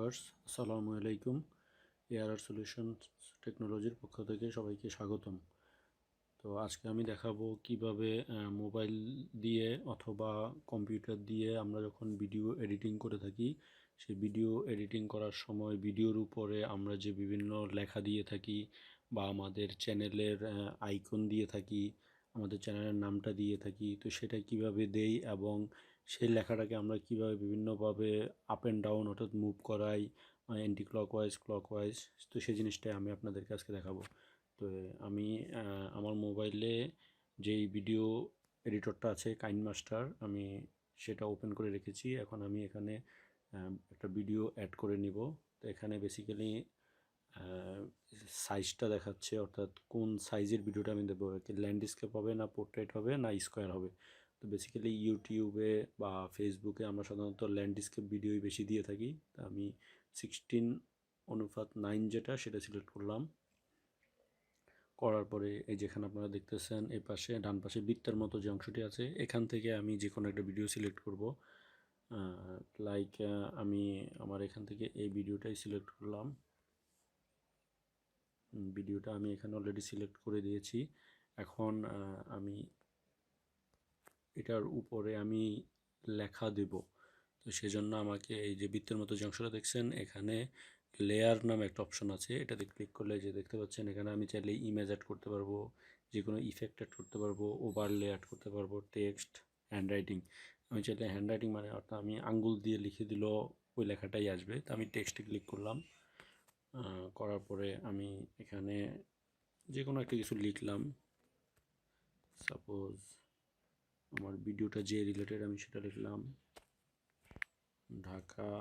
Viewers, আসসালামু আলাইকুম। ARR solutions টেকনোলজির পক্ষ থেকে সবাইকে স্বাগতম। তো আজকে আমি দেখাবো কিভাবে মোবাইল দিয়ে অথবা কম্পিউটার দিয়ে আমরা যখন ভিডিও এডিটিং করে থাকি, সেই ভিডিও এডিটিং করার সময় ভিডিওর উপরে আমরা যে বিভিন্ন লেখা দিয়ে থাকি বা আমাদের চ্যানেলের আইকন দিয়ে থাকি, আমাদের চ্যানেলের নামটা দিয়ে থাকি, তো সেটা কিভাবে দেই এবং সেই লেখাটাকে আমরা কিভাবে বিভিন্নভাবে আপ অ্যান্ড ডাউন অর্থাৎ মুভ করাই, অ্যান্টি ক্লকওয়াইজ ক্লকওয়াইজ, তো সেই জিনিসটাই আমি আপনাদেরকে আজকে দেখাবো। তো আমি আমার মোবাইলে যেই ভিডিও এডিটরটা আছে কাইন মাস্টার, আমি সেটা ওপেন করে রেখেছি। এখন আমি এখানে একটা ভিডিও অ্যাড করে নিব। তো এখানে বেসিক্যালি সাইজটা দেখাচ্ছে, অর্থাৎ কোন সাইজের ভিডিওটা আমি দেবো, ল্যান্ডস্কেপ হবে না পোর্ট্রেট হবে না স্কোয়ার হবে। তো বেসিক্যালি ইউটিউবে বা ফেসবুকে আমরা সাধারণত ল্যান্ডস্কেপ ভিডিওই বেশি দিয়ে থাকি। তা আমি 16:9 যেটা সেটা সিলেক্ট করলাম। করার পরে এই যেখানে আপনারা দেখতেছেন এই পাশে ডান পাশে বৃত্তের মতো যে অংশটি আছে, এখান থেকে আমি যে কোনো একটা ভিডিও সিলেক্ট করব। লাইক আমি আমার এখান থেকে এই ভিডিওটাই সিলেক্ট করলাম। ভিডিওটা আমি এখানে অলরেডি সিলেক্ট করে দিয়েছি। এখন আমি এটার উপরে আমি লেখা দেব। তো সেজন্য আমাকে এই যে বৃত্তের মতো যে অংশটা দেখছেন, এখানে লেয়ার নামে একটা অপশন আছে, এটাতে ক্লিক করলে যে দেখতে পাচ্ছেন এখানে আমি চাইলে ইমেজ অ্যাড করতে পারবো, যে কোনো ইফেক্ট অ্যাড করতে পারবো, ওভারলে অ্যাড করতে পারবো, টেক্সট, হ্যান্ডরাইটিং। আমি চাইলে হ্যান্ডরাইটিং মানে অর্থাৎ আমি আঙ্গুল দিয়ে লিখে দিলেও ওই লেখাটাই আসবে। তো আমি টেক্সটে ক্লিক করলাম। করার পরে আমি এখানে যে কোনো একটা কিছু লিখলাম। সাপোজ আমার ভিডিওটা যে রিলেটেড আমি সেটা লিখলাম, ঢাকা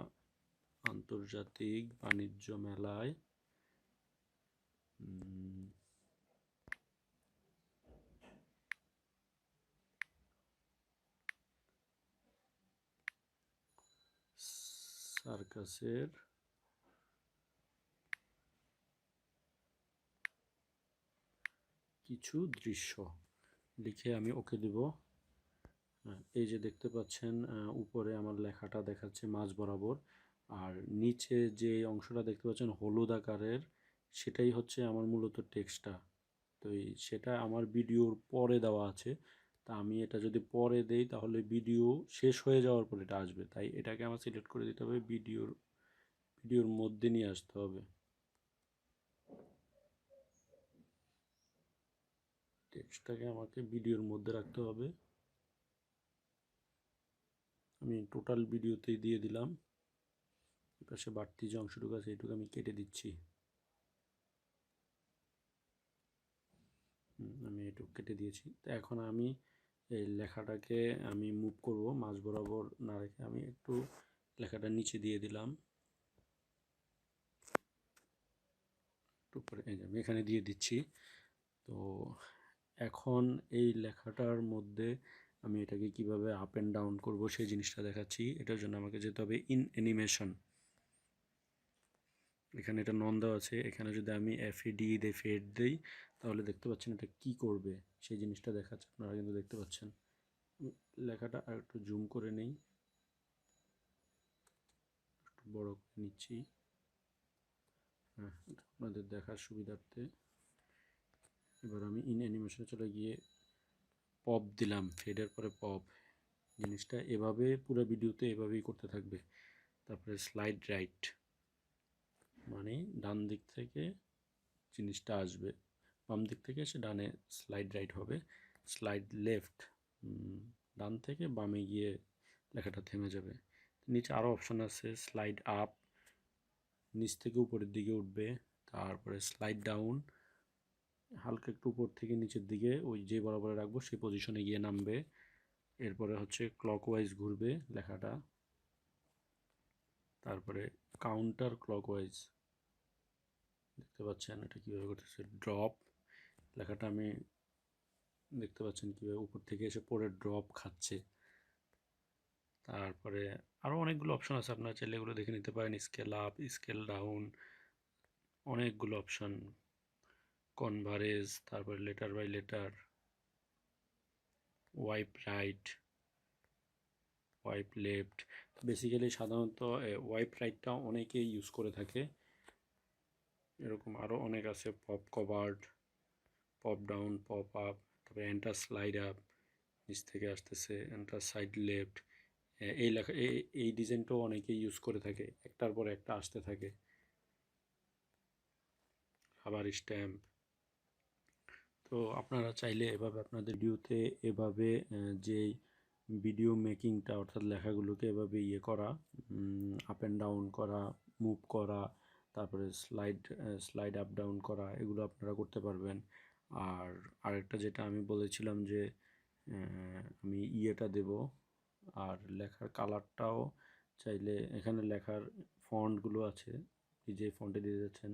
আন্তর্জাতিক বাণিজ্য মেলায় সার্কাসের কিছু দৃশ্য লিখে আমি ওকে দেব। এই যে দেখতে পাচ্ছেন উপরে আমার লেখাটা দেখাচ্ছে মাঝ বরাবর, আর নিচে যে অংশটা দেখতে পাচ্ছেন হলুদ আকারের, সেটাই হচ্ছে আমার মূলত টেক্সটটা। তো সেটা আমার ভিডিওর পরে দেওয়া আছে। তা আমি এটা যদি পরে দেই তাহলে ভিডিও শেষ হয়ে যাওয়ার পর এটা আসবে, তাই এটাকে আমার সিলেক্ট করে দিতে হবে, ভিডিওর মধ্যে নিয়ে আসতে হবে। টেক্সটটাকে আমাকে ভিডিওর মধ্যে রাখতে হবে। আমি টোটাল ভিডিওতেই দিয়ে দিলাম। এপাশে বাড়তি যে অংশটুকু আছে এইটুকু আমি কেটে দিচ্ছি। আমি এটুকু কেটে দিয়েছি। তো এখন আমি এই লেখাটাকে আমি মুভ করব, মাঝ বরাবর না রেখে আমি একটু লেখাটা নিচে দিয়ে দিলাম। একটু পরে আমি এখানে দিয়ে দিচ্ছি। তো এখন এই লেখাটার মধ্যে আমি এটাকে কিভাবে আপ অ্যান্ড ডাউন করব সেই জিনিসটা দেখাচ্ছি। এটার জন্য আমাকে যেতে হবে ইন অ্যানিমেশন। এখানে এটা নন দেওয়া আছে, এখানে যদি আমি এফএডি দিয়ে ফেড দিই তাহলে দেখতে পাচ্ছেন এটা কি করবে সেই জিনিসটা দেখাচ্ছে। আপনারা কিন্তু দেখতে পাচ্ছেন। লেখাটা আর একটু জুম করে নেই, একটু বড় করে নিচ্ছি। হ্যাঁ, আপনাদের দেখার সুবিধার্থে এবার আমি ইন অ্যানিমেশনে চলে গিয়ে পপ দিলাম, ফেডের পরে পপ। জিনিসটা এভাবে পুরো ভিডিওতে এভাবেই করতে থাকবে। তারপরে স্লাইড রাইট মানে ডান দিক থেকে জিনিসটা আসবে, বাম দিক থেকে এসে ডানে স্লাইড রাইট হবে। স্লাইড লেফট ডান থেকে বামে গিয়ে লেখাটা থেমে যাবে। নিচে আরও অপশান আছে, স্লাইড আপ নিচ থেকে উপরের দিকে উঠবে, তারপরে স্লাইড ডাউন হালকা একটু উপর থেকে নিচের দিকে ওই যে বরাবর রাখবো সেই পজিশনে গিয়ে নামবে। এরপরে হচ্ছে ক্লকওয়াইজ ঘুরবে লেখাটা। তারপরে কাউন্টার ক্লকওয়াইজ দেখতে পাচ্ছেন এটা কীভাবে করতেছে। ড্রপ লেখাটা আমি দেখতে পাচ্ছেন কীভাবে উপর থেকে এসে পরে ড্রপ খাচ্ছে। তারপরে আরও অনেকগুলো অপশন আছে, আপনারা চাইলে এগুলো দেখে নিতে পারেন। স্কেল আপ, স্কেল ডাউন, অনেকগুলো অপশন, কনভারেজ, তারপরে letter by letter, wipe right, wipe left. Basically সাধারণত ওয়াইপ রাইটটা অনেকেই ইউজ করে থাকে। এরকম আরও অনেক আছে, pop covered, pop down, pop up, তারপরে এন্টার স্লাইড আপ, নিচ থেকে আসতেছে এন্টার সাইড লেফট। এই লেখা এই ডিজাইনটাও অনেকেই ইউজ করে থাকে, একটার পর একটা আসতে থাকে। আবার স্ট্যাম্প। তো আপনারা চাইলে এভাবে আপনাদের ভিডিওতে এভাবে যেই ভিডিও মেকিংটা অর্থাৎ লেখাগুলোকে এভাবে করা, আপ অ্যান্ড ডাউন করা, মুভ করা, তারপরে স্লাইড আপ ডাউন করা, এগুলো আপনারা করতে পারবেন। আর আরেকটা যেটা আমি বলেছিলাম যে আমি দেব, আর লেখার কালারটাও চাইলে এখানে লেখার ফন্টগুলো আছে, যে ফন্টে দিয়ে যাচ্ছেন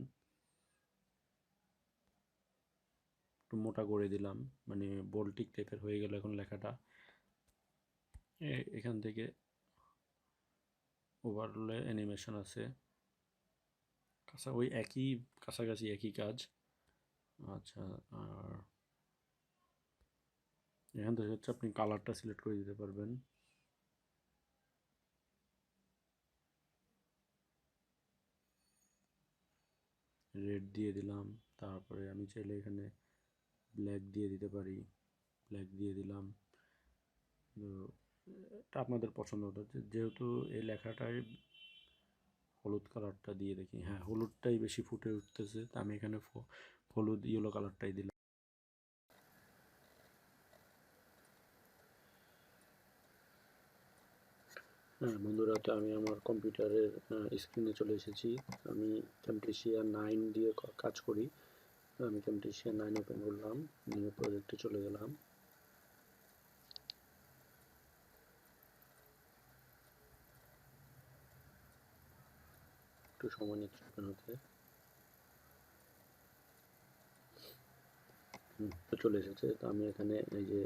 একটু মোটা করে দিলাম, মানে বোল্টিক টাইপের হয়ে গেল এখন লেখাটা। এখান থেকে ওভারলে অ্যানিমেশন আছে, ওই একই কাছাকাছি একই কাজ। আচ্ছা, আর এখান থেকে হচ্ছে আপনি কালারটা সিলেক্ট করে দিতে পারবেন। রেড দিয়ে দিলাম, তারপরে আমি চাইলে এখানে ব্ল্যাক দিয়ে দিতে পারি, ব্ল্যাক দিয়ে দিলাম। এটা আপনাদের পছন্দ হতো, যেহেতু এই লেখাটায় হলুদ কালারটা দিয়ে দেখি, হ্যাঁ হলুদটাই বেশি ফুটে উঠতেছে, তা আমি এখানে হলুদ ইয়েলো কালারটাই দিলাম। হ্যাঁ বন্ধুরা, তো আমি আমার কম্পিউটারের স্ক্রিনে চলে এসেছি। আমি ক্যামটেশিয়া 9 দিয়ে কাজ করি। আমি ক্যামটেশিয়া 9 ওপেন করলাম, নিউ প্রজেক্টে চলে গেলাম। একটু সময় নিচ্ছে ওপেন হতে। তো চলে এসেছে। তো আমি এখানে এই যে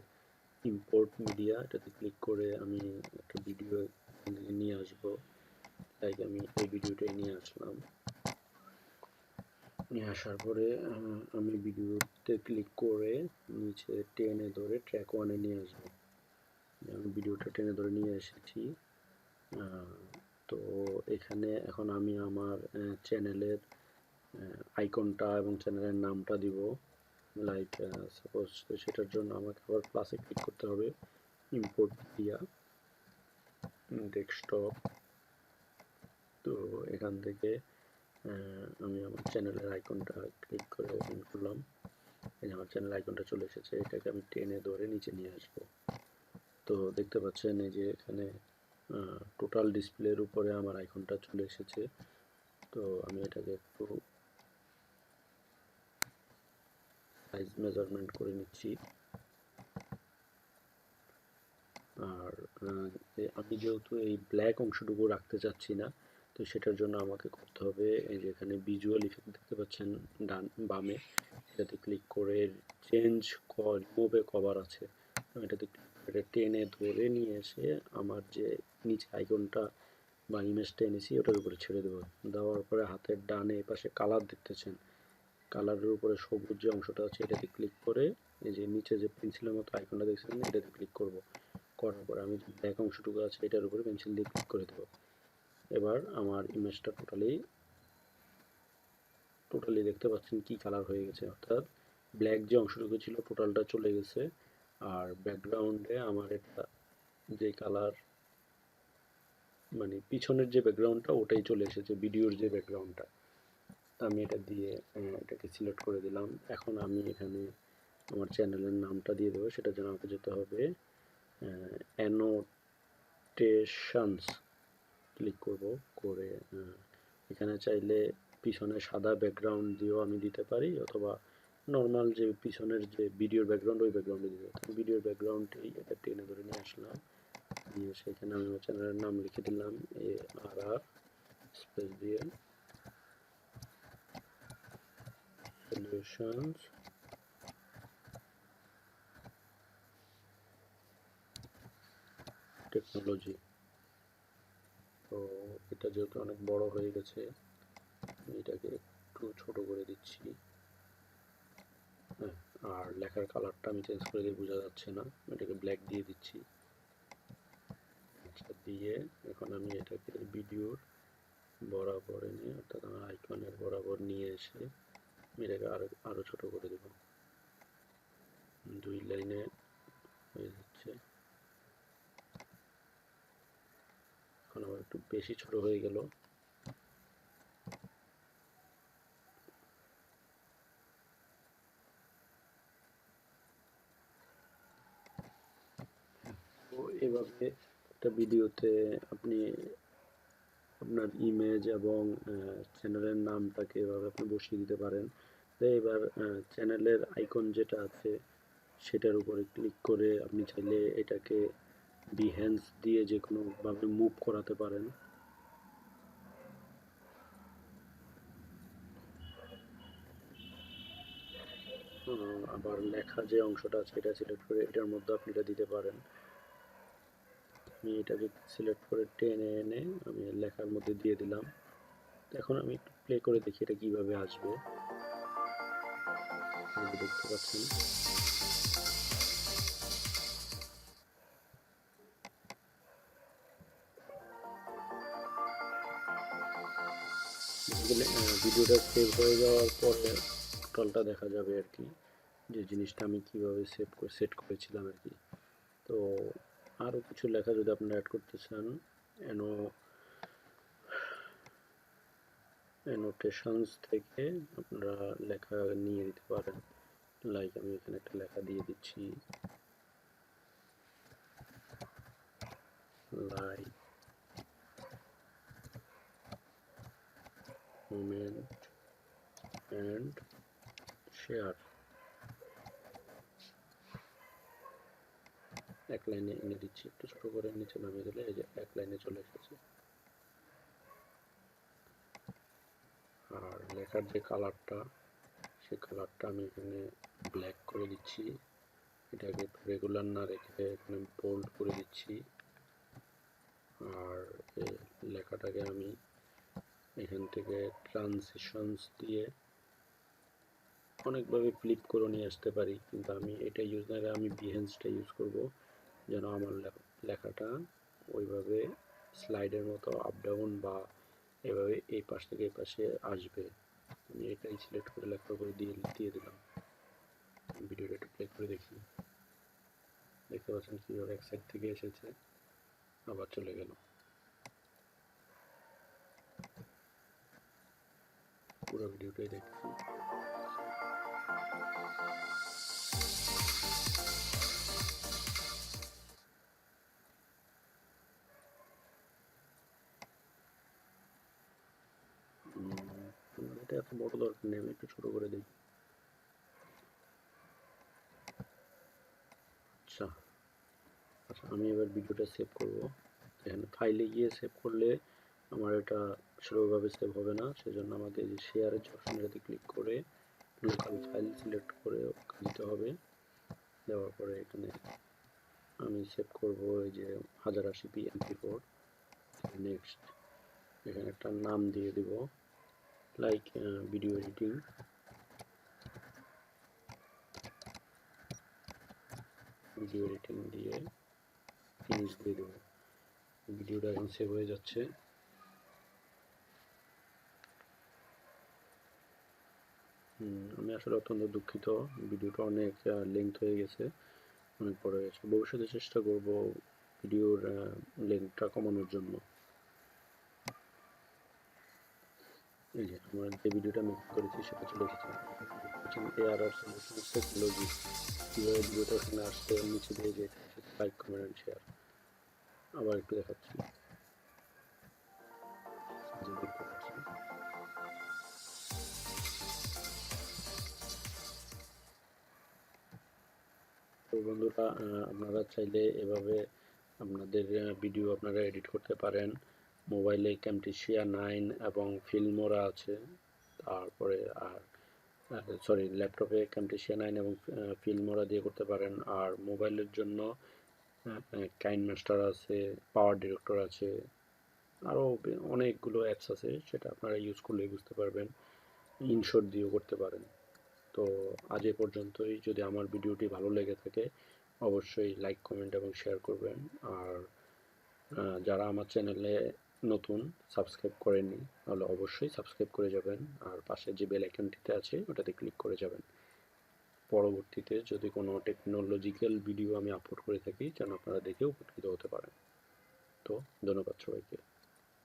ইম্পোর্ট মিডিয়া, এটাতে ক্লিক করে আমি একটা ভিডিও নিয়ে আসবো। লাইক আমি এই ভিডিওটাই নিয়ে আসলাম। নিয়ে আসার পরে আমি ভিডিওতে ক্লিক করে নিচে টেনে ধরে ট্র্যাক 1-এ নিয়ে আসবো। আমি ভিডিওটা টেনে ধরে নিয়ে এসেছি। তো এখানে এখন আমি আমার চ্যানেলের আইকনটা এবং চ্যানেলের নামটা দিব। লাইক সাপোজ সেটার জন্য আমাকে আবার প্লাসে ক্লিক করতে হবে, ইম্পোর্ট মিডিয়া, ডেস্কটপ। তো এখান থেকে আমি আমার চ্যানেলের আইকনটা ক্লিক করে ওপেন করলাম। এই আমার চ্যানেল আইকনটা চলে এসেছে, এটাকে আমি টেনে ধরে নিচে নিয়ে আসবো। তো দেখতে পাচ্ছেন এই যে এখানে টোটাল ডিসপ্লের উপরে আমার আইকনটা চলে এসেছে। তো আমি এটাকে একটু সাইজ মেজারমেন্ট করে নিচ্ছি। আর আমি যেহেতু এই ব্ল্যাক অংশটুকু রাখতে চাচ্ছি না, তো সেটার জন্য আমাকে করতে হবে এই যে এখানে ভিজুয়াল ইফেক্ট দেখতে পাচ্ছেন ডান বামে, এটাতে ক্লিক করে চেঞ্জ রিমুভে কভার আছে, এটাতে এটা টেনে ধরে নিয়ে এসে আমার যে নিচে আইকনটা বা ইমেজটা এনেছি ওটার উপরে ছেড়ে দেবো। দেওয়ার পরে হাতের ডানে পাশে কালার দেখতেছেন, কালারের উপরে সবুজ যে অংশটা আছে এটাতে ক্লিক করে এই যে নিচে যে পেন্সিলের মতো আইকনটা দেখছেন এটাতে ক্লিক করব। করার পরে আমি যে ব্ল্যাক অংশটুকু আছে এটার উপরে পেন্সিল দিয়ে ক্লিক করে দেবো। এবার আমার ইমেজটা টোটালি দেখতে পাচ্ছেন কি কালার হয়ে গেছে, অর্থাৎ ব্ল্যাক যে অংশটুকু ছিল টোটালটা চলে গেছে। আর ব্যাকগ্রাউন্ডে আমার এটা যে কালার, মানে পিছনের যে ব্যাকগ্রাউন্ডটা ওটাই চলে এসেছে, ভিডিওর যে ব্যাকগ্রাউন্ডটা। আমি এটা দিয়ে এটাকে সিলেক্ট করে দিলাম। এখন আমি এখানে আমার চ্যানেলের নামটা দিয়ে দেবো, সেটার জন্য আমাকে যেতে হবে অ্যানোটেশনস, ক্লিক করব করে এখানে চাইলে পিছনে সাদা ব্যাকগ্রাউন্ড দিয়েও আমি দিতে পারি, অথবা নর্মাল যে পিছনের যে ভিডিওর ব্যাকগ্রাউন্ড ওই ব্যাকগ্রাউন্ডে দিতে পারি। ভিডিওর ব্যাকগ্রাউন্ডেই এটা টেনে ধরে নিয়ে আসলাম, দিয়ে সেখানে আমি আমার চ্যানেলের নাম লিখে দিলাম ARR স্পেস দিয়ে সলিউশনস টেকনোলজি। তো এটা যেহেতু অনেক বড় হয়ে গেছে আমি এটাকে একটু ছোট করে দিচ্ছি। হ্যাঁ, আর লেখার কালারটা আমি চেঞ্জ করে দিয়ে বোঝা যাচ্ছে না, এটাকে ব্ল্যাক দিয়ে দিচ্ছি। আচ্ছা, দিয়ে এখন আমি এটাকে ভিডিওর বরাবর এনে অর্থাৎ আমার আইকনের বরাবর নিয়ে এসে এটাকে আরো ছোট করে দেব। 2 লাইনে হয়ে যাচ্ছে। এখন আবার একটু বেশি ছোট হয়ে গেল। তো এভাবে একটা ভিডিওতে আপনি আপনার ইমেজ এবং চ্যানেলের নামটাকে এভাবে আপনি বসিয়ে দিতে পারেন। তো এবার চ্যানেলের আইকন যেটা আছে সেটার উপরে ক্লিক করে আপনি চাইলে এটাকে বিহেন্স দিয়ে যে কোনোভাবে মুভ করাতে পারেন। আবার লেখা যে অংশটা আছে এটা সিলেক্ট করে এটার মধ্যে আপনি এটা দিতে পারেন। আমি এটাকে সিলেক্ট করে টেনে এনে আমি লেখার মধ্যে দিয়ে দিলাম। এখন আমি একটু প্লে করে দেখি এটা কিভাবে আসবে। দেখতে পাচ্ছেন ভিডিওটা সেভ হয়ে যাওয়ার পরে টোটালটা দেখা যাবে আর কি, যে জিনিসটা আমি কিভাবে সেট করেছিলাম আর কি। তো আরও কিছু লেখা যদি আপনারা অ্যাড করতে চান, অ্যানোটেশনস থেকে আপনারা লেখা নিয়ে দিতে পারেন। লাইক আমি এখানে একটা লেখা দিয়ে দিচ্ছি, লাইক কমেন্ট অ্যান্ড শেয়ার। এক লাইনে এনে দিচ্ছি, একটু ছোট করে নিচে নামিয়ে দিলে এই যে এক লাইনে চলে এসেছে। আর লেখার যে কালারটা, সেই কালারটা আমি এখানে ব্ল্যাক করে দিচ্ছি। এটাকে রেগুলার না রেখে এখানে বোল্ড করে দিচ্ছি। আর লেখাটাকে আমি এখান থেকে ট্রানজিশনস দিয়ে অনেকভাবে ফ্লিপ করে নিয়ে আসতে পারি, কিন্তু আমি এটা ইউজ না করে আমি বিহেন্সটা ইউজ করব, যেন আমার লেখাটা ওইভাবে স্লাইডের মতো আপ ডাউন বা এভাবে এই পাশ থেকে এই পাশে আসবে। আমি এটাই সিলেক্ট করে লেখার উপরে দিয়ে দিলাম। ভিডিওটা একটু প্লে করে দেখি। দেখতে পাচ্ছেন কীভাবে এক সাইড থেকে এসেছে আবার চলে গেল। পুরো ভিডিওটাই দেখছি। এটা এত বড় দরকার নেই, আমি একটু ছোট করে দিই। আচ্ছা আচ্ছা, আমি এবার ভিডিওটা সেভ করব। এখানে ফাইলে গিয়ে সেভ করলে আমার এটা সেরকমভাবে সেভ হবে না, সেজন্য আমাকে এই যে শেয়ারের যে অপশনটাতে ক্লিক করে লোকাল ফাইল সিলেক্ট করে দিতে হবে। দেওয়ার পরে এখানে আমি সেভ করব এই যে 1080p MP4। নেক্সট এখানে একটা নাম দিয়ে দেব, like video editing. Video editing দিয়ে ফিনিশ দিয়ে দেবো। ভিডিওটা এখন সেভ হয়ে যাচ্ছে। আমি আসলে অত্যন্ত দুঃখিত, ভিডিওটা অনেক লেন্থ হয়ে গেছে, অনেক বড় হয়ে গেছে। ভবিষ্যতে চেষ্টা করব ভিডিওর লেন্থটা কমানোর জন্য। এই যে আমার যে ভিডিওটা মেক করেছি সেটা চলে এসেছে। এআরআর সলিউশনস টেকনোলজি, কীভাবে ভিডিওটা ওখানে আসছে নিচে দিয়ে যে লাইক কমেন্ট অ্যান্ড শেয়ার। আবার একটু দেখাচ্ছি, যে দেখতে পাচ্ছি। তো বন্ধুরা, আপনারা চাইলে এভাবে আপনাদের ভিডিও আপনারা এডিট করতে পারেন। মোবাইলে ক্যামটেশিয়া 9 এবং ফিল্মোরা আছে, তারপরে আর সরি ল্যাপটপে ক্যামটেশিয়া 9 এবং ফিল্মোরা দিয়ে করতে পারেন। আর মোবাইলের জন্য কাইন মাস্টার আছে, পাওয়ার ডিরেক্টর আছে, আরও অনেকগুলো অ্যাপস আছে, সেটা আপনারা ইউজ করলেই বুঝতে পারবেন। ইনশট দিয়েও করতে পারেন। তো আজ এ পর্যন্তই। যদি আমার ভিডিওটি ভালো লেগে থাকে অবশ্যই লাইক কমেন্ট এবং শেয়ার করবেন। আর যারা আমার চ্যানেলে নতুন, সাবস্ক্রাইব করেননি, তাহলে অবশ্যই সাবস্ক্রাইব করে যাবেন, আর পাশে যে বেল আইকনটিতে আছে ওটাতে ক্লিক করে যাবেন। পরবর্তীতে যদি কোনো টেকনোলজিক্যাল ভিডিও আমি আপলোড করে থাকি, যেন আপনারা দেখে উপকৃত হতে পারেন। তো ধন্যবাদ সবাইকে।